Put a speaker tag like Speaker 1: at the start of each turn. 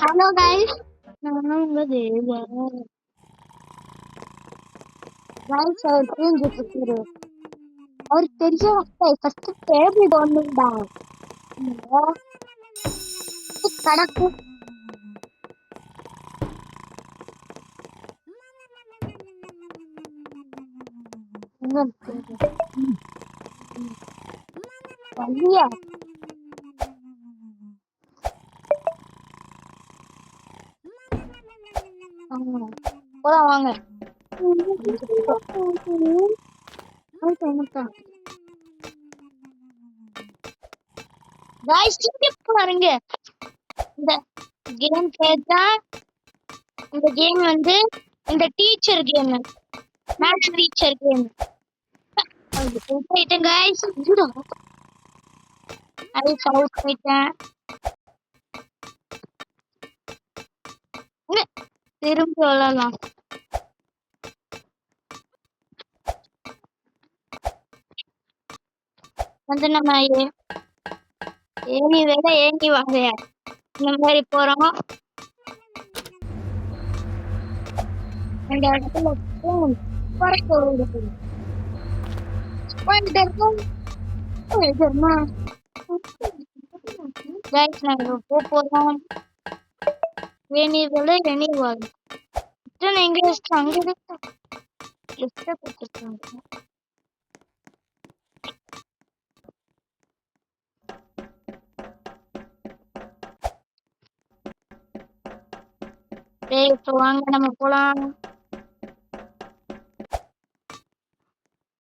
Speaker 1: Hello guys, நான் உங்க தேவா. Guys அவர் தூங்கிட்டு இருக்காரு. அவர் தெரிய ஃபர்ஸ்ட் டேபிள் கவர்மெண்டா கணக்கு வழியா போலாம் வாங்க. கைஸ் பாருங்க, இந்த கேம் கேட்டா இந்த கேம் வந்து இந்த teacher game, maths teacher game. போயிட்டேன் கைஸ், அது சவுட் போயிட்டேன். திரும்பி விளாடலாம். வந்து நம்ம ஏணி வேலை ஏணி வாங்க இந்த மாதிரி போறோம். அந்த இடத்துல போறோம். வேணி வேலை ஏணி வாங்க எங்க அங்க இப்போ வாங்க நம்ம போலாம்.